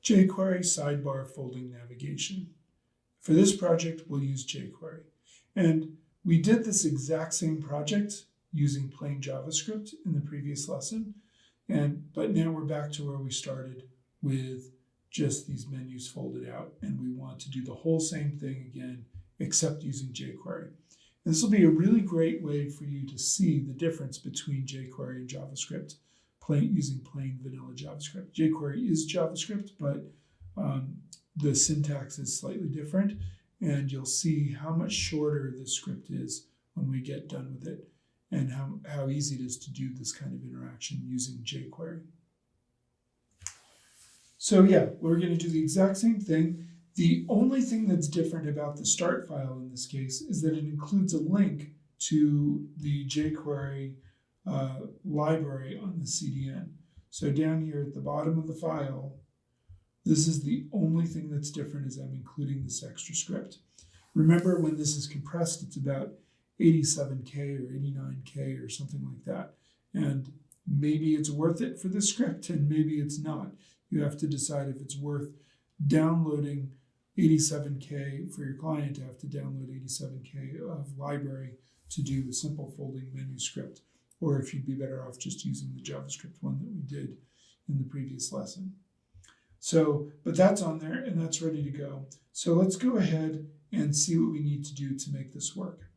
jQuery sidebar folding navigation. For this project, we'll use jQuery. And we did this exact same project using plain JavaScript in the previous lesson. But now we're back to where we started with just these menus folded out. And we want to do the whole same thing again, except using jQuery. And this will be a really great way for you to see the difference between jQuery and JavaScript. Using plain vanilla JavaScript. jQuery is JavaScript, but the syntax is slightly different, and you'll see how much shorter this script is when we get done with it, and how easy it is to do this kind of interaction using jQuery. So yeah, we're going to do the exact same thing. The only thing that's different about the start file in this case is that it includes a link to the jQuery library on the CDN. So down here at the bottom of the file, this is the only thing that's different, is I'm including this extra script. Remember, when this is compressed, it's about 87K or 89K or something like that. And maybe it's worth it for this script and maybe it's not. You have to decide if it's worth downloading 87K for your client to have to download 87K of library to do a simple folding menu script, or if you'd be better off just using the JavaScript one that we did in the previous lesson. So, but that's on there and that's ready to go. So let's go ahead and see what we need to do to make this work.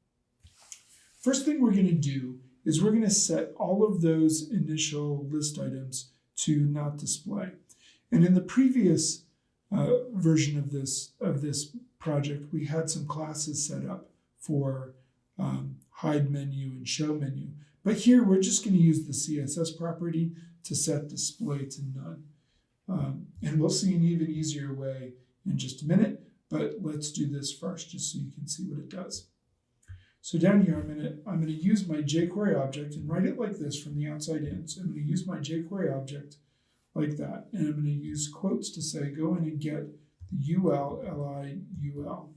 First thing we're going to do is we're going to set all of those initial list items to not display. And in the previous version of this project, we had some classes set up for hide menu and show menu. But here we're just going to use the CSS property to set display to none. And we'll see an even easier way in just a minute, but let's do this first just so you can see what it does. So down here, I'm going to use my jQuery object and write it like this from the outside in. So I'm going to use my jQuery object like that, and I'm going to use quotes to say go in and get the UL, LI, UL.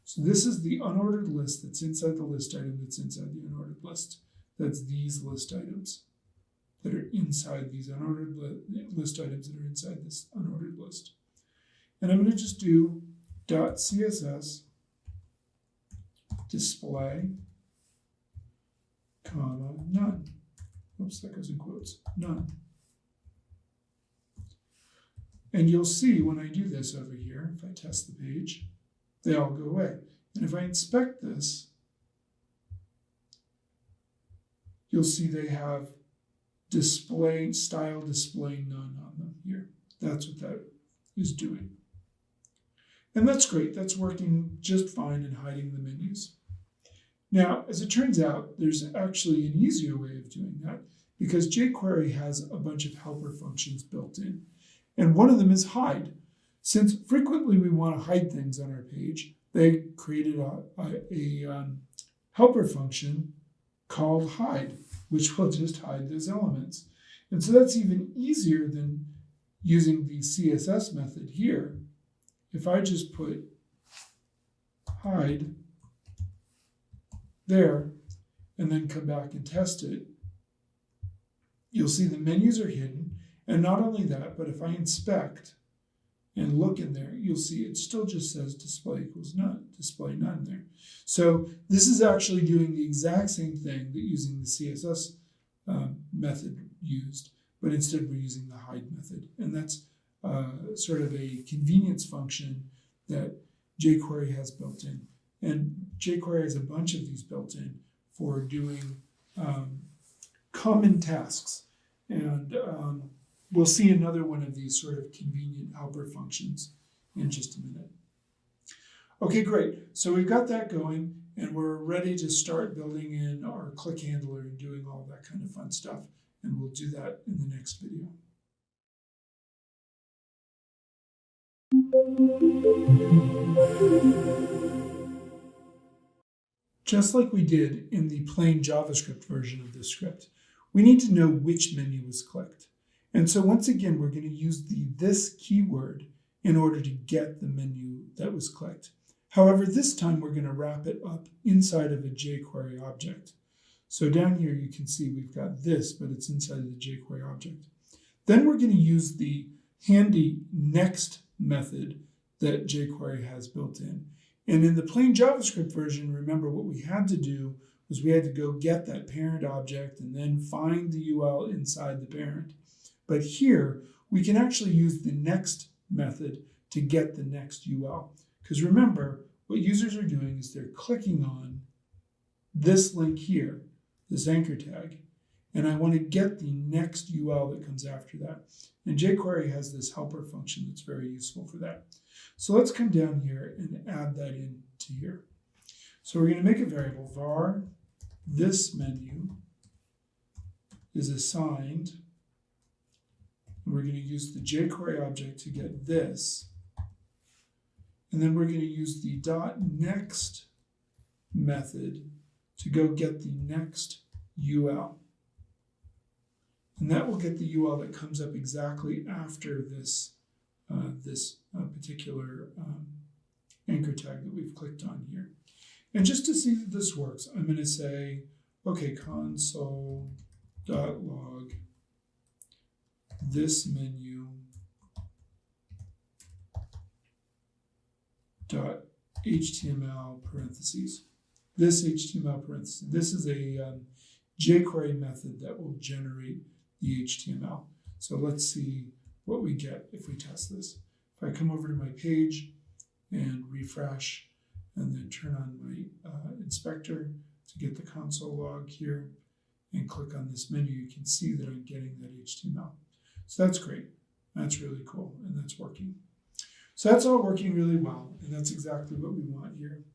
So this is the unordered list that's inside the list item that's inside the unordered list. That's these list items that are inside these unordered list items that are inside this unordered list. And I'm going to just do .css display, comma, none. Oops, that goes in quotes, none. And you'll see when I do this over here, if I test the page, they all go away. And if I inspect this, you'll see they have display, style display none on them here. That's what that is doing. And that's great. That's working just fine in hiding the menus. Now, as it turns out, there's actually an easier way of doing that because jQuery has a bunch of helper functions built in. And one of them is hide. Since frequently we want to hide things on our page, they created a helper function called hide, which will just hide those elements. And so that's even easier than using the CSS method here. If I just put hide there and then come back and test it, you'll see the menus are hidden. And not only that, but if I inspect and look in there, you'll see it still just says display equals none, display none there. So this is actually doing the exact same thing that using the CSS method used, but instead we're using the hide method. And that's sort of a convenience function that jQuery has built in. And jQuery has a bunch of these built in for doing common tasks. And we'll see another one of these sort of convenient helper functions in just a minute. Okay, great. So we've got that going, and we're ready to start building in our click handler and doing all that kind of fun stuff. And we'll do that in the next video. Just like we did in the plain JavaScript version of this script, we need to know which menu was clicked. And so once again, we're going to use the this keyword in order to get the menu that was clicked. However, this time we're going to wrap it up inside of a jQuery object. So down here you can see we've got this, but it's inside of the jQuery object. Then we're going to use the handy next method that jQuery has built in. And in the plain JavaScript version, remember what we had to do was we had to go get that parent object and then find the UL inside the parent. But here, we can actually use the next method to get the next UL. Because remember, what users are doing is they're clicking on this link here, this anchor tag, and I want to get the next UL that comes after that. And jQuery has this helper function that's very useful for that. So let's come down here and add that in to here. So we're going to make a variable var this menu is assigned, and we're going to use the jQuery object to get this, and then we're going to use the .next method to go get the next UL. And that will get the UL that comes up exactly after this, particular anchor tag that we've clicked on here. And just to see that this works, I'm going to say, okay, console.log this menu .html parentheses. This HTML parentheses. This is a jQuery method that will generate the HTML. So let's see what we get if we test this. If I come over to my page and refresh and then turn on my inspector to get the console log here and click on this menu, you can see that I'm getting that HTML. So that's great. That's really cool, and that's working. So that's all working really well, and that's exactly what we want here.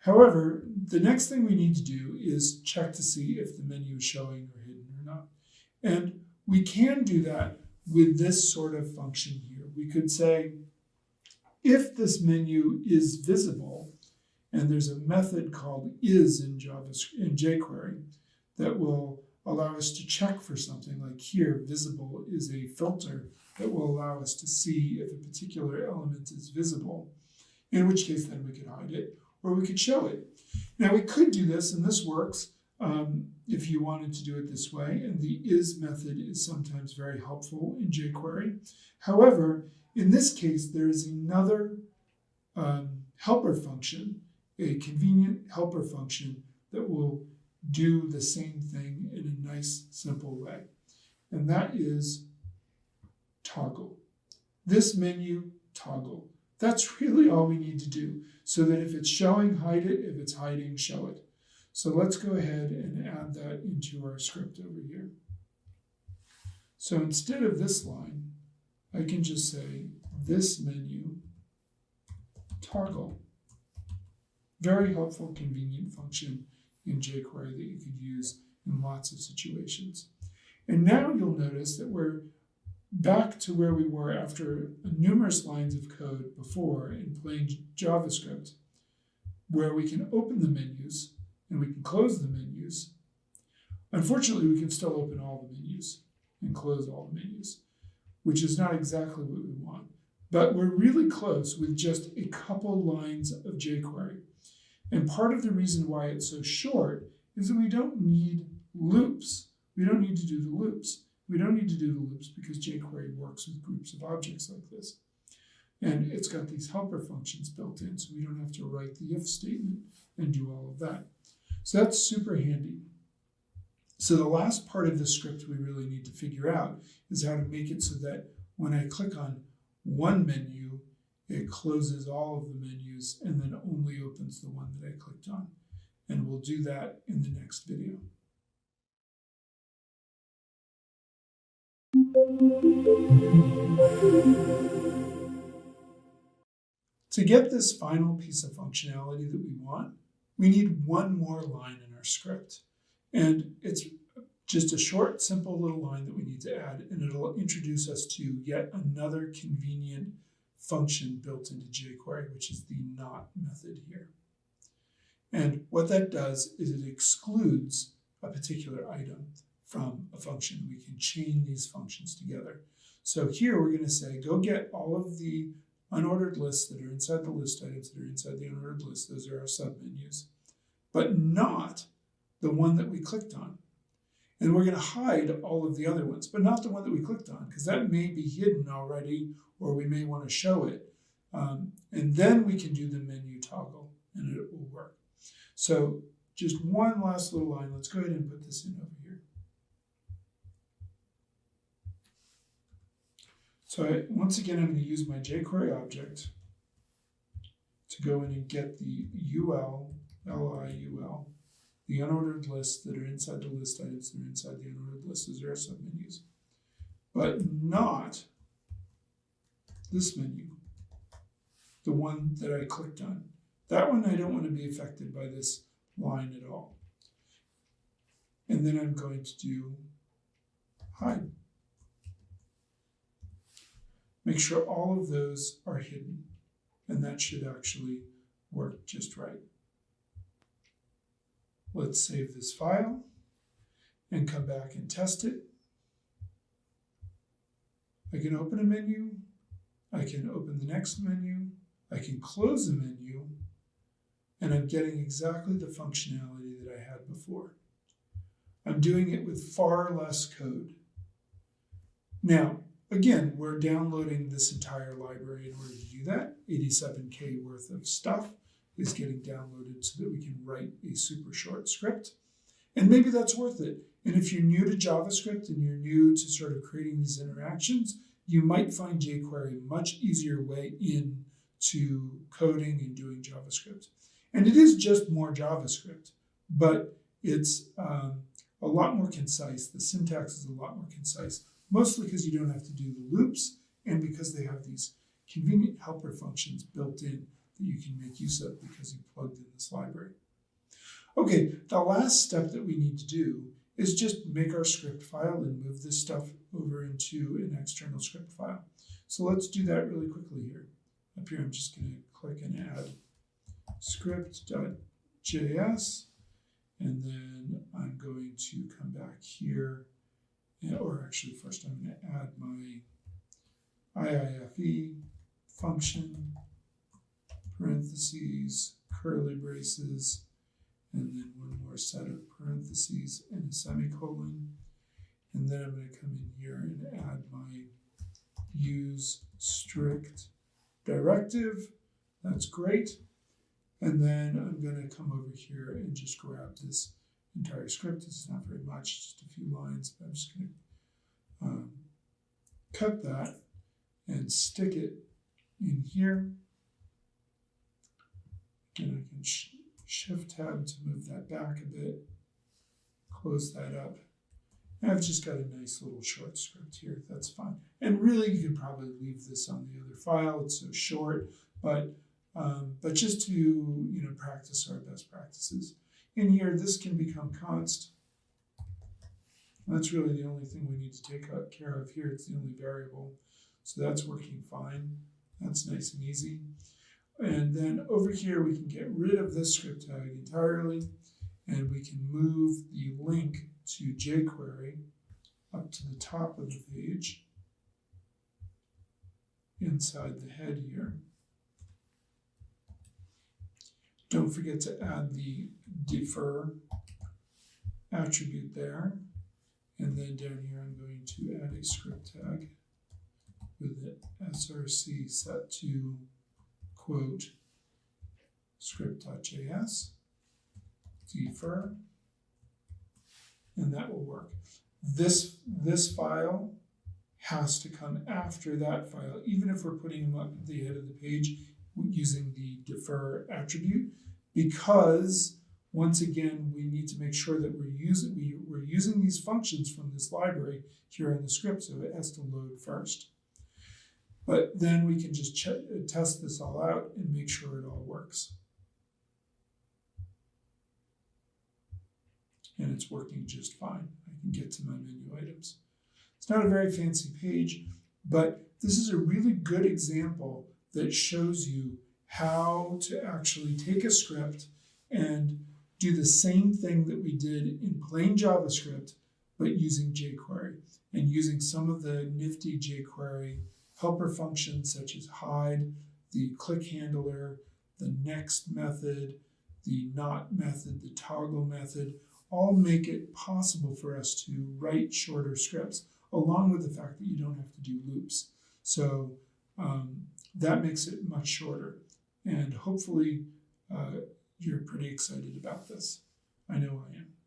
However, the next thing we need to do is check to see if the menu is showing or hidden or not. And we can do that with this sort of function here. We could say, if this menu is visible, and there's a method called is in jQuery that will allow us to check for something, like here, visible is a filter that will allow us to see if a particular element is visible, in which case then we could hide it, or we could show it. Now we could do this, and this works if you wanted to do it this way, and the is method is sometimes very helpful in jQuery. However, in this case, there is another helper function, a convenient helper function that will do the same thing in a nice, simple way. And that is toggle. This menu, toggle. That's really all we need to do, so that if it's showing, hide it. If it's hiding, show it. So let's go ahead and add that into our script over here. So instead of this line, I can just say this menu, toggle. Very helpful, convenient function in jQuery that you could use in lots of situations. And now you'll notice that we're back to where we were after numerous lines of code before in plain JavaScript, where we can open the menus and we can close the menus. Unfortunately, we can still open all the menus and close all the menus, which is not exactly what we want. But we're really close with just a couple lines of jQuery. And part of the reason why it's so short is that we don't need loops. We don't need to do the loops. We don't need to do the loops because jQuery works with groups of objects like this. And it's got these helper functions built in, so we don't have to write the if statement and do all of that. So that's super handy. So the last part of the script we really need to figure out is how to make it so that when I click on one menu, it closes all of the menus and then only opens the one that I clicked on. And we'll do that in the next video. To get this final piece of functionality that we want, we need one more line in our script. And it's just a short, simple little line that we need to add, and it'll introduce us to yet another convenient function built into jQuery, which is the not method here. And what that does is it excludes a particular item from a function. We can chain these functions together. So here we're going to say, go get all of the unordered lists that are inside the list items that are inside the unordered list. Those are our submenus. But not the one that we clicked on. And we're going to hide all of the other ones, but not the one that we clicked on, because that may be hidden already, or we may want to show it. And then we can do the menu toggle, and it will work. So just one last little line. Let's go ahead and put this in over here. So once again, I'm going to use my jQuery object to go in and get the UL, LIUL, the unordered lists that are inside the list items that are inside the unordered list. Those are our submenus. But not this menu, the one that I clicked on. That one I don't want to be affected by this line at all. And then I'm going to do hide. Make sure all of those are hidden, and that should actually work just right. Let's save this file and come back and test it. I can open a menu, I can open the next menu, I can close a menu, and I'm getting exactly the functionality that I had before. I'm doing it with far less code. Now, again, we're downloading this entire library in order to do that. 87K worth of stuff is getting downloaded so that we can write a super short script. And maybe that's worth it. And if you're new to JavaScript and you're new to sort of creating these interactions, you might find jQuery a much easier way into coding and doing JavaScript. And it is just more JavaScript, but it's a lot more concise. The syntax is a lot more concise, mostly because you don't have to do the loops and because they have these convenient helper functions built in that you can make use of because you plugged in this library. Okay, the last step that we need to do is just make our script file and move this stuff over into an external script file. So let's do that really quickly here. Up here, I'm just going to click and add script.js, and then I'm going to come back here, or actually first I'm going to add my IIFE function, parentheses, curly braces, and then one more set of parentheses and a semicolon. And then I'm going to come in here and add my use strict directive. That's great. And then I'm going to come over here and just grab this entire script. It's not very much, just a few lines, but I'm just going to cut that and stick it in here. And I can shift tab to move that back a bit, close that up. And I've just got a nice little short script here. That's fine. And really, you could probably leave this on the other file. It's so short, but just to practice our best practices. In here, this can become const. That's really the only thing we need to take care of here. It's the only variable. So that's working fine. That's nice and easy. And then over here, we can get rid of this script tag entirely, and we can move the link to jQuery up to the top of the page inside the head here. Don't forget to add the defer attribute there. And then down here, I'm going to add a script tag with the src set to quote script.js, defer, and that will work. This file has to come after that file, even if we're putting them up at the head of the page using the defer attribute, because once again, we need to make sure that we're using these functions from this library here in the script, so it has to load first. But then we can just test this all out and make sure it all works. And it's working just fine. I can get to my menu items. It's not a very fancy page, but this is a really good example that shows you how to actually take a script and do the same thing that we did in plain JavaScript, but using jQuery and using some of the nifty jQuery helper functions such as hide, the click handler, the next method, the not method, the toggle method. all make it possible for us to write shorter scripts, along with the fact that you don't have to do loops. So that makes it much shorter. And hopefully you're pretty excited about this. I know I am.